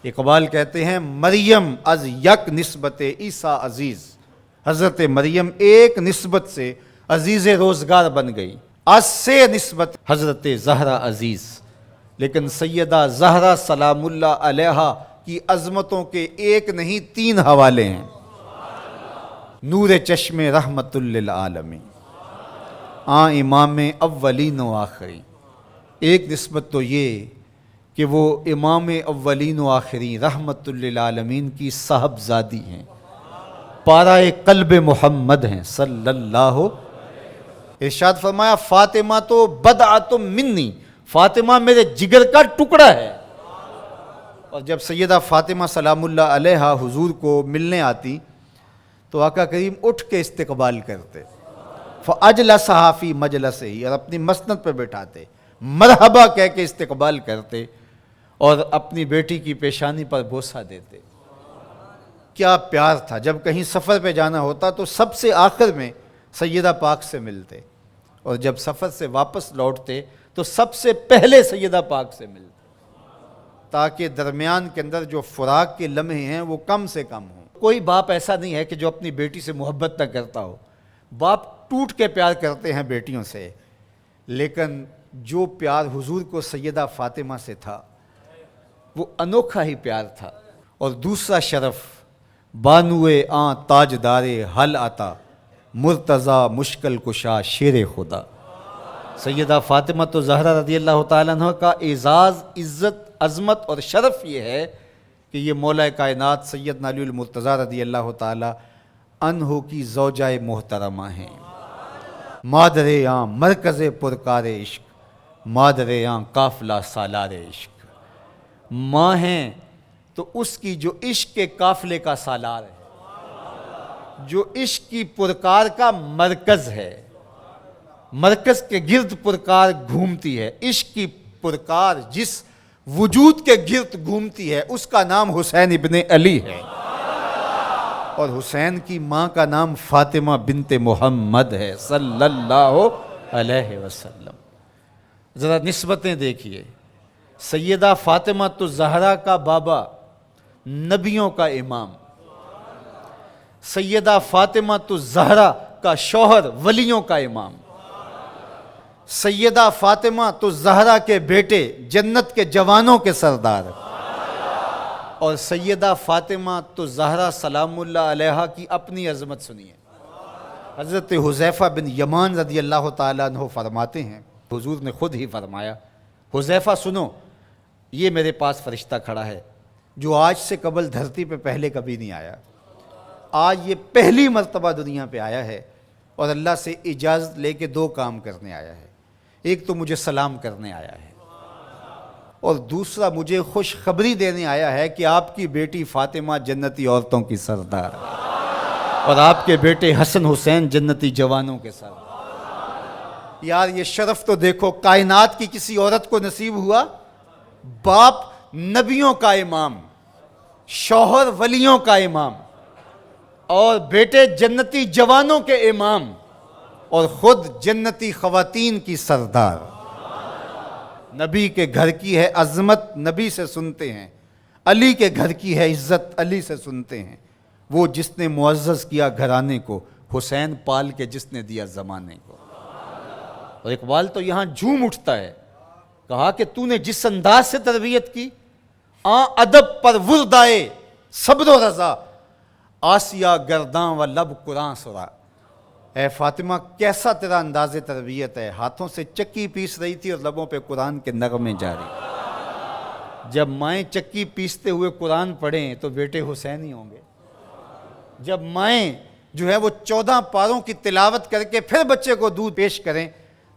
اقبال کہتے ہیں مریم از یک نسبت عیسیٰ عزیز، حضرت مریم ایک نسبت سے عزیز روزگار بن گئی، از سے نسبت حضرت زہرا عزیز، لیکن سیدہ زہرا سلام اللہ علیہا کی عظمتوں کے ایک نہیں تین حوالے ہیں۔ نور چشم رحمت للعالمین، امام اولین و آخرین۔ ایک نسبت تو یہ کہ وہ امام اولین و آخرین رحمت للعالمین کی صاحبزادی ہیں، پارہ قلب محمد ہیں صلی اللہ۔ ارشاد فرمایا فاطمہ تو بدعۃ منی، فاطمہ میرے جگر کا ٹکڑا ہے۔ اور جب سیدہ فاطمہ سلام اللہ علیہا حضور کو ملنے آتی تو آقا کریم اٹھ کے استقبال کرتے، فاجلسہا فی مجلسہ، اور اپنی مسند پہ بٹھاتے، مرحبا کہہ کے استقبال کرتے اور اپنی بیٹی کی پیشانی پر بوسہ دیتے۔ کیا پیار تھا! جب کہیں سفر پہ جانا ہوتا تو سب سے آخر میں سیدہ پاک سے ملتے، اور جب سفر سے واپس لوٹتے تو سب سے پہلے سیدہ پاک سے ملتے، تاکہ درمیان کے اندر جو فراق کے لمحے ہیں وہ کم سے کم ہوں۔ کوئی باپ ایسا نہیں ہے کہ جو اپنی بیٹی سے محبت نہ کرتا ہو، باپ ٹوٹ کے پیار کرتے ہیں بیٹیوں سے، لیکن جو پیار حضور کو سیدہ فاطمہ سے تھا وہ انوکھا ہی پیار تھا۔ اور دوسرا شرف بانوئے تاجدار حل آتا، مرتضی مشکل کشا شیر خدا۔ سیدہ فاطمہ تو زہرا رضی اللہ تعالیٰ عنہ کا اعزاز، عزت، عظمت اور شرف یہ ہے کہ یہ مولا کائنات سیدنا علی المرتضیٰ رضی اللہ تعالیٰ عنہ کی زوجہ محترمہ ہیں، مادر مرکز پرکار عشق، مادر قافلہ سالار عشق۔ ماں ہیں تو اس کی جو عشق کے قافلے کا سالار ہے، جو عشق کی پرکار کا مرکز ہے، مرکز کے گرد پرکار گھومتی ہے۔ عشق کی پرکار جس وجود کے گرد گھومتی ہے اس کا نام حسین ابن علی ہے، اور حسین کی ماں کا نام فاطمہ بنت محمد ہے صلی اللہ علیہ وسلم۔ ذرا نسبتیں دیکھیے، سیدہ فاطمہ تو زہرا کا بابا نبیوں کا امام، سیدہ فاطمہ تو زہرا کا شوہر ولیوں کا امام، سیدہ فاطمہ تو زہرا کے بیٹے جنت کے جوانوں کے سردار، اور سیدہ فاطمہ تو زہرا سلام اللہ علیہا کی اپنی عظمت سنیے۔ حضرت حذیفہ بن یمان رضی اللہ تعالیٰ عنہ فرماتے ہیں، حضور نے خود ہی فرمایا، حذیفہ سنو، یہ میرے پاس فرشتہ کھڑا ہے جو آج سے قبل دھرتی پہ پہلے کبھی نہیں آیا، آج یہ پہلی مرتبہ دنیا پہ آیا ہے، اور اللہ سے اجازت لے کے دو کام کرنے آیا ہے۔ ایک تو مجھے سلام کرنے آیا ہے، اور دوسرا مجھے خوشخبری دینے آیا ہے کہ آپ کی بیٹی فاطمہ جنتی عورتوں کی سردار، اور آپ کے بیٹے حسن حسین جنتی جوانوں کے سردار۔ یار یہ شرف تو دیکھو، کائنات کی کسی عورت کو نصیب ہوا، باپ نبیوں کا امام، شوہر ولیوں کا امام، اور بیٹے جنتی جوانوں کے امام، اور خود جنتی خواتین کی سردار۔ نبی کے گھر کی ہے عظمت، نبی سے سنتے ہیں، علی کے گھر کی ہے عزت، علی سے سنتے ہیں۔ وہ جس نے معزز کیا گھرانے کو، حسین پال کے جس نے دیا زمانے کو۔ اور اقبال تو یہاں جھوم اٹھتا ہے، کہا کہ تو نے جس انداز سے تربیت کی، ادب پر وردائے صبر و رضا، آسیہ گرداں و لب قرآن سرا۔ اے فاطمہ کیسا تیرا انداز تربیت ہے، ہاتھوں سے چکی پیس رہی تھی اور لبوں پہ قرآن کے نغمے جاری۔ جب مائیں چکی پیستے ہوئے قرآن پڑھیں تو بیٹے حسین ہی ہوں گے، جب مائیں جو ہے وہ 14 پاروں کی تلاوت کر کے پھر بچے کو دودھ پیش کریں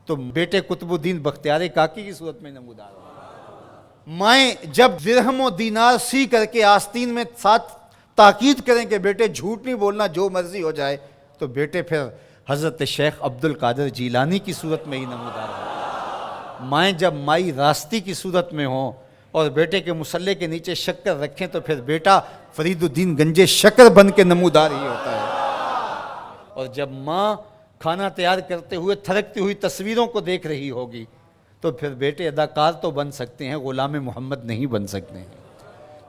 تو بیٹے قطب الدین بختیار کاکی کی صورت میں نمودار ہوں۔ مائیں جب درہم و دینار سی کر کے آستین میں ساتھ تاکید کریں کہ بیٹے جھوٹ نہیں بولنا جو مرضی ہو جائے، تو بیٹے پھر حضرت شیخ عبد القادر جیلانی کی صورت میں ہی نمودار ہوں۔ مائیں جب مائی راستی کی صورت میں ہوں اور بیٹے کے مسلح کے نیچے شکر رکھیں تو پھر بیٹا فرید الدین گنجے شکر بن کے نمودار ہی ہوتا ہے۔ اور جب ماں کھانا تیار کرتے ہوئے تھرکتی ہوئی تصویروں کو دیکھ رہی ہوگی تو پھر بیٹے اداکار تو بن سکتے ہیں، غلام محمد نہیں بن سکتے ہیں۔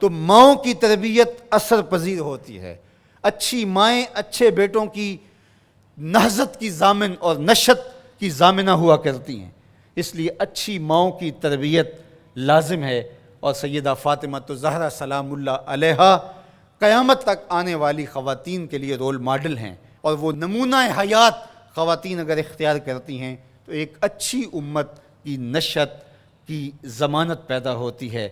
تو ماؤں کی تربیت اثر پذیر ہوتی ہے۔ اچھی مائیں اچھے بیٹوں کی نہضت کی ضامن اور نشت کی ضامنہ ہوا کرتی ہیں، اس لیے اچھی ماؤں کی تربیت لازم ہے۔ اور سیدہ فاطمہ تو زہرا سلام اللہ علیہا قیامت تک آنے والی خواتین کے لیے رول ماڈل ہیں، اور وہ نمونہ حیات خواتین اگر اختیار کرتی ہیں تو ایک اچھی امت کی نشت کی ضمانت پیدا ہوتی ہے۔